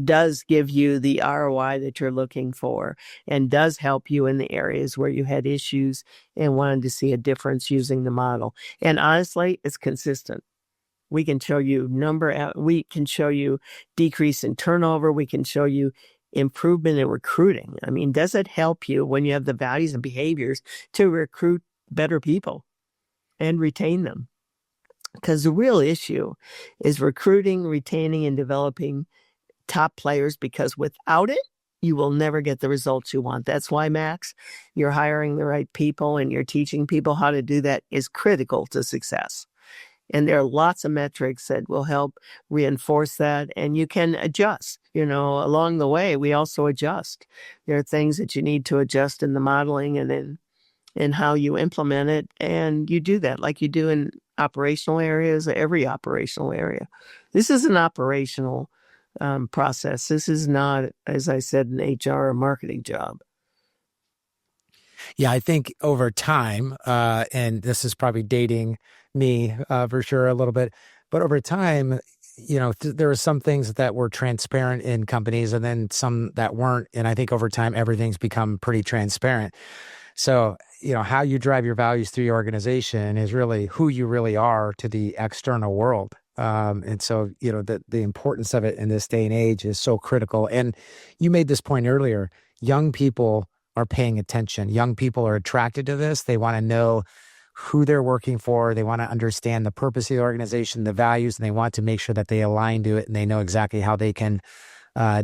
does give you the ROI that you're looking for and does help you in the areas where you had issues and wanted to see a difference using the model. And honestly, it's consistent. We can show you we can show you decrease in turnover. We can show you improvement in recruiting. I mean, does it help you when you have the values and behaviors to recruit better people and retain them? Because the real issue is recruiting, retaining, and developing top players, because without it, you will never get the results you want. That's why, Max, you're hiring the right people and you're teaching people how to do that is critical to success. And there are lots of metrics that will help reinforce that. And you can adjust, along the way. We also adjust. There are things that you need to adjust in the modeling and in how you implement it. And you do that like you do in operational areas, every operational area. This is an operational process. This is not, as I said, an HR or marketing job. Yeah, I think over time, and this is probably dating me for sure a little bit, but over time, there are some things that were transparent in companies and then some that weren't. And I think over time, everything's become pretty transparent. So, how you drive your values through your organization is really who you really are to the external world. And so, the importance of it in this day and age is so critical. And you made this point earlier, young people are paying attention. Young people are attracted to this. They want to know who they're working for. They want to understand the purpose of the organization, the values, and they want to make sure that they align to it and they know exactly how they can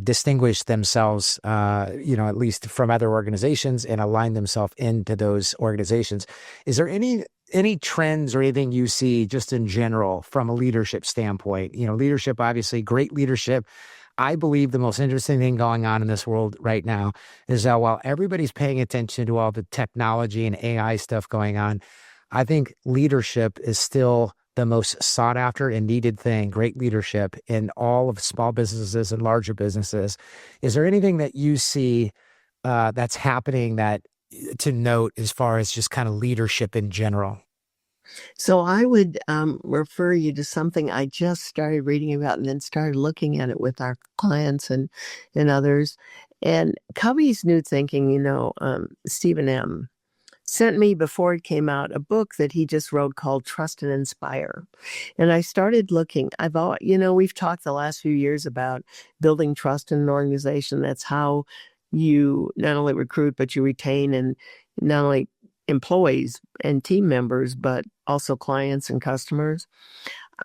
distinguish themselves, at least from other organizations and align themselves into those organizations. Is there any trends or anything you see just in general from a leadership standpoint? Leadership, obviously, great leadership. I believe the most interesting thing going on in this world right now is that while everybody's paying attention to all the technology and AI stuff going on, I think leadership is still the most sought after and needed thing, great leadership in all of small businesses and larger businesses. Is there anything that you see that's happening that to note as far as just kind of leadership in general? So I would refer you to something I just started reading about and then started looking at it with our clients and others. And Covey's New Thinking, Stephen M. sent me before it came out a book that he just wrote called Trust and Inspire. And I started looking. We've talked the last few years about building trust in an organization. That's how you not only recruit, but you retain, and not only employees and team members, but also clients and customers.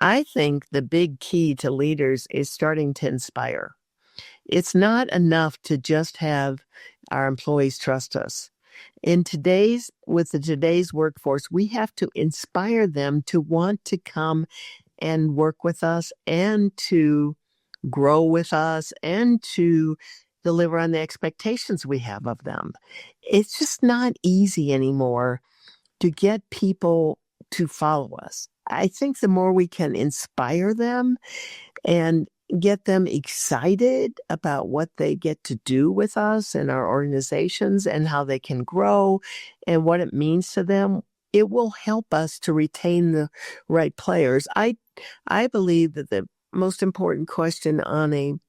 I think the big key to leaders is starting to inspire. It's not enough to just have our employees trust us. With today's workforce, we have to inspire them to want to come and work with us and to grow with us and to deliver on the expectations we have of them. It's just not easy anymore to get people to follow us. I think the more we can inspire them and get them excited about what they get to do with us and our organizations and how they can grow and what it means to them, it will help us to retain the right players. I believe that the most important question on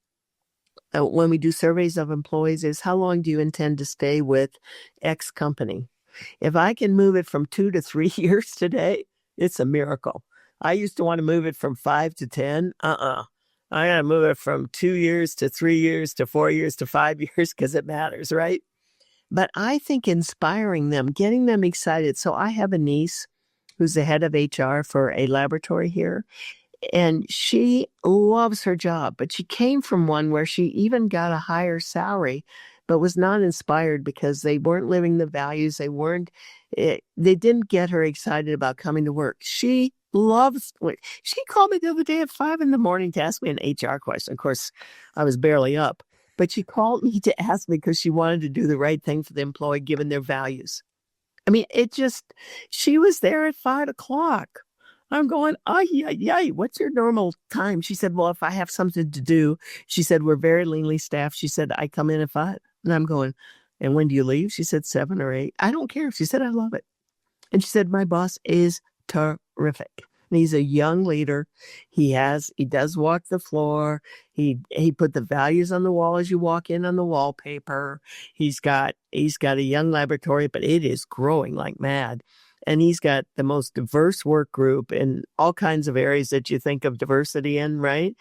when we do surveys of employees is, how long do you intend to stay with X company? If I can move it from 2 to 3 years today, it's a miracle. I used to want to move it from 5 to 10. I got to move it from 2 years to 3 years to 4 years to 5 years because it matters, right? But I think inspiring them, getting them excited. So I have a niece who's the head of HR for a laboratory here, and she loves her job, but she came from one where she even got a higher salary, but was not inspired because they weren't living the values. They didn't get her excited about coming to work. She called me the other day at 5 a.m. to ask me an HR question. Of course, I was barely up, but she called me to ask me because she wanted to do the right thing for the employee, given their values. I mean, she was there at 5 o'clock. I'm going, what's your normal time? She said, well, if I have something to do, she said, we're very leanly staffed. She said, I come in at 5. And I'm going, and when do you leave? She said 7 or 8. I don't care. She said, I love it. And she said, my boss is terrific. And he's a young leader. He does walk the floor. He put the values on the wall as you walk in on the wallpaper. He's got a young laboratory, but it is growing like mad. And he's got the most diverse work group in all kinds of areas that you think of diversity in, right?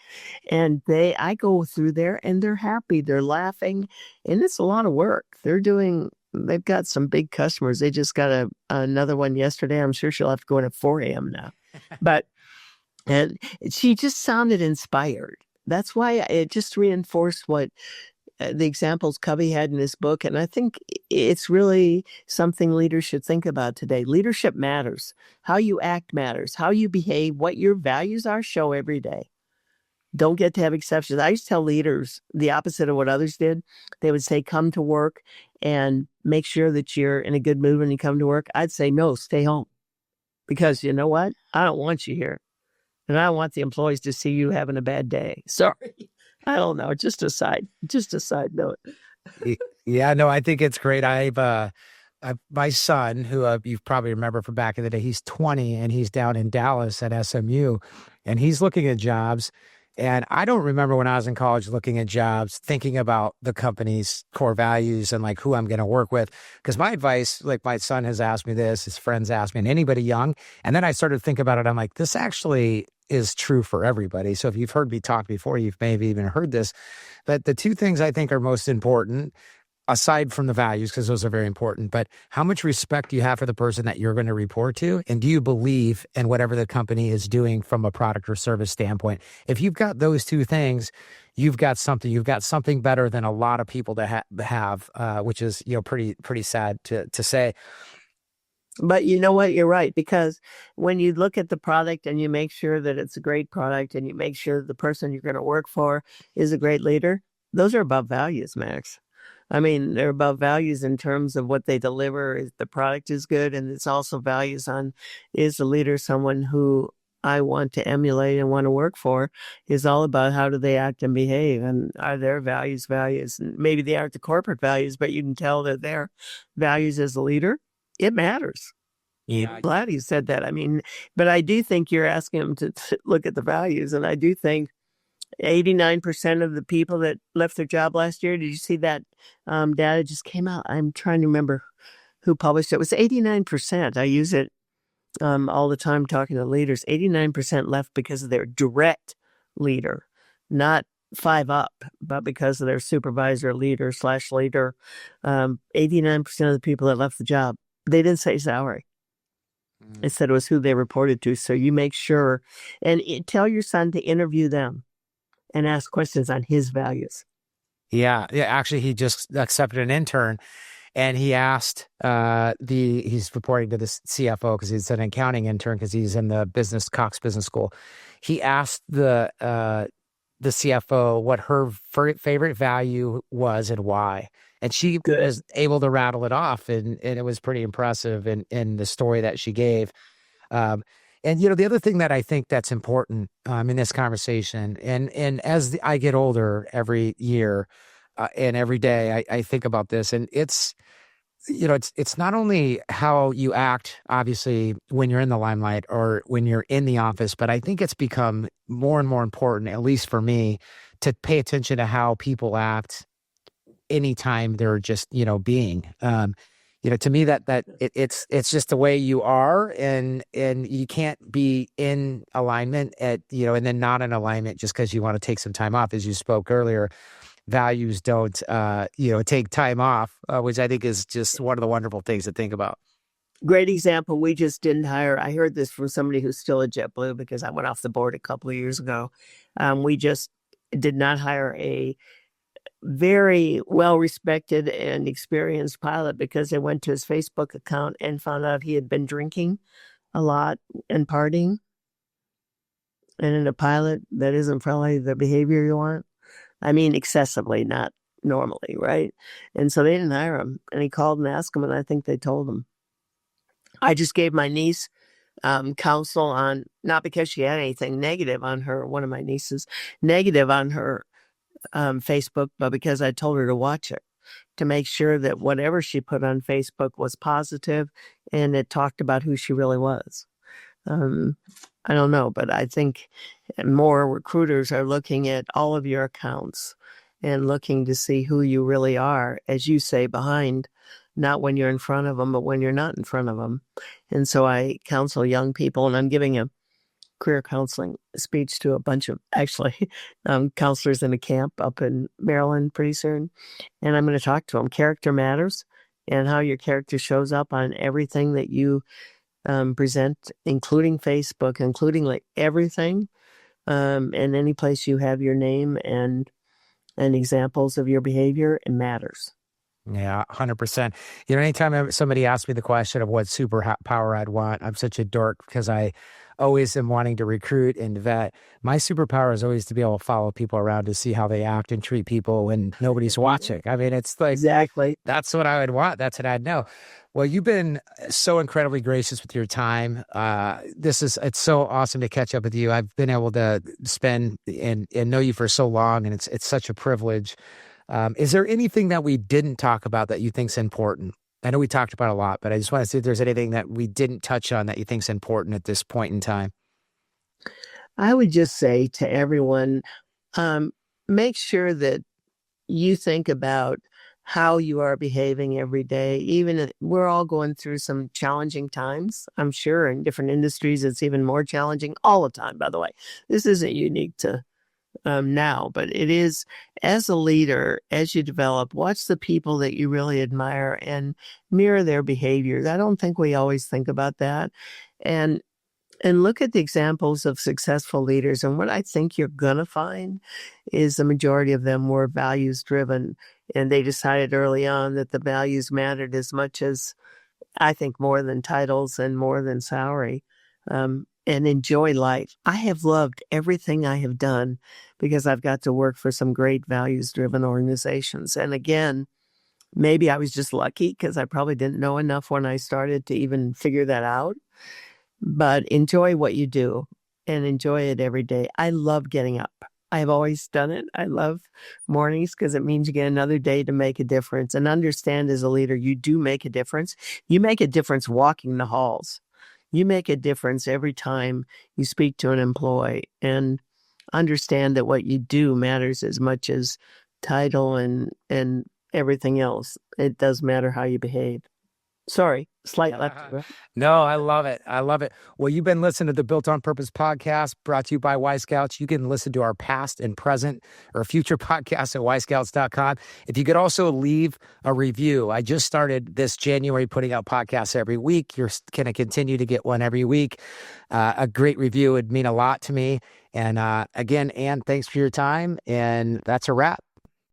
And I go through there and they're happy, they're laughing, and it's a lot of work. They've got some big customers. They just got another one yesterday. I'm sure she'll have to go in at 4 a.m. now. And she just sounded inspired. That's why it just reinforced what the examples Covey had in his book. And I think it's really something leaders should think about today. Leadership matters. How you act matters. How you behave, what your values are, show every day. Don't get to have exceptions. I used to tell leaders the opposite of what others did. They would say, come to work and make sure that you're in a good mood when you come to work. I'd say, no, stay home. Because you know what? I don't want you here. And I don't want the employees to see you having a bad day. Sorry. I don't know. Just a side note. Yeah, no, I think it's great. My son, who you probably remember from back in the day, he's 20 and he's down in Dallas at SMU, and he's looking at jobs. And I don't remember when I was in college looking at jobs, thinking about the company's core values and like who I'm going to work with. Because my advice, like my son has asked me this, his friends asked me, and anybody young. And then I started to think about it. I'm like, this actually is true for everybody. So if you've heard me talk before, you've maybe even heard this, that the two things I think are most important, aside from the values, because those are very important, but how much respect do you have for the person that you're going to report to? And do you believe in whatever the company is doing from a product or service standpoint? If you've got those two things, you've got something better than a lot of people to have, which is, pretty sad to say. But you know what? You're right. Because when you look at the product and you make sure that it's a great product and you make sure the person you're going to work for is a great leader, those are above values, Max. I mean, they're above values in terms of what they deliver. If the product is good, and it's also values on, is the leader someone who I want to emulate and want to work for? Is all about how do they act and behave, and are their values. And maybe they aren't the corporate values, but you can tell that their values as a leader, it matters. Yeah. I'm glad you said that. I mean, but I do think you're asking them to look at the values, and I do think 89% of the people that left their job last year, did you see that data just came out? I'm trying to remember who published it. It was 89%. I use it all the time talking to leaders. 89% left because of their direct leader, not 5 up, but because of their supervisor, leader / leader. 89% of the people that left the job, they didn't say salary. It said it was who they reported to. So you make sure and tell your son to interview them and ask questions on his values. Yeah. Actually, he just accepted an intern, and he asked he's reporting to the CFO because he's an accounting intern because he's in the Cox Business School. He asked the CFO what her favorite value was and why, and she was able to rattle it off, and it was pretty impressive in the story that she gave. And, the other thing that I think that's important in this conversation, and as I get older every year and every day, I think about this, and it's not only how you act, obviously, when you're in the limelight or when you're in the office, but I think it's become more and more important, at least for me, to pay attention to how people act anytime they're just, being. To me that it's just the way you are, and you can't be in alignment and then not in alignment just because you want to take some time off. As you spoke earlier, values don't take time off, which I think is just one of the wonderful things to think about. Great example. We just didn't hire. I heard this from somebody who's still at JetBlue because I went off the board a couple of years ago. We just did not hire a very well respected and experienced pilot because they went to his Facebook account and found out he had been drinking a lot and partying. And in a pilot, that isn't probably the behavior you want. I mean, excessively, not normally, right? And so they didn't hire him. And he called and asked him, and I think they told him. I just gave my niece counsel on, not because she had anything negative on her, one of my nieces, negative on her Facebook, but because I told her to watch it, to make sure that whatever she put on Facebook was positive and it talked about who she really was. I don't know, but I think more recruiters are looking at all of your accounts and looking to see who you really are, as you say, behind, not when you're in front of them, but when you're not in front of them. And so I counsel young people, and I'm giving a career counseling speech to a bunch of actually counselors in a camp up in Maryland pretty soon. And I'm going to talk to them. Character matters, and how your character shows up on everything that you present, including Facebook, including like everything, and any place you have your name and examples of your behavior, it matters. Yeah, 100%. Anytime somebody asks me the question of what superpower I'd want, I'm such a dork because I always am wanting to recruit and vet. My superpower is always to be able to follow people around to see how they act and treat people when nobody's watching. I mean, it's like, Exactly. that's what I would want. That's what I'd know. Well, you've been so incredibly gracious with your time. It's so awesome to catch up with you. I've been able to spend and know you for so long, and it's such a privilege. Is there anything that we didn't talk about that you think's important? I know we talked about a lot, but I just want to see if there's anything that we didn't touch on that you think's important at this point in time. I would just say to everyone, make sure that you think about how you are behaving every day. Even if we're all going through some challenging times, I'm sure in different industries, it's even more challenging all the time, by the way. This isn't unique to now, but it is, as a leader, as you develop, watch the people that you really admire and mirror their behaviors. I don't think we always think about that. And look at the examples of successful leaders. And what I think you're going to find is the majority of them were values driven. And they decided early on that the values mattered as much as, I think, more than titles and more than salary. And enjoy life. I have loved everything I have done because I've got to work for some great values-driven organizations. And again, maybe I was just lucky because I probably didn't know enough when I started to even figure that out. But enjoy what you do and enjoy it every day. I love getting up. I've always done it. I love mornings because it means you get another day to make a difference. And understand, as a leader, you do make a difference. You make a difference walking the halls. You make a difference every time you speak to an employee, and understand that what you do matters as much as title and everything else. It does matter how you behave. Sorry, slight left. No, I love it. I love it. Well, you've been listening to the Built on Purpose podcast, brought to you by Y Scouts. You can listen to our past and present or future podcasts at yscouts.com. If you could also leave a review. I just started this January putting out podcasts every week. You're going to continue to get one every week. A great review would mean a lot to me. And again, Ann, thanks for your time. And that's a wrap.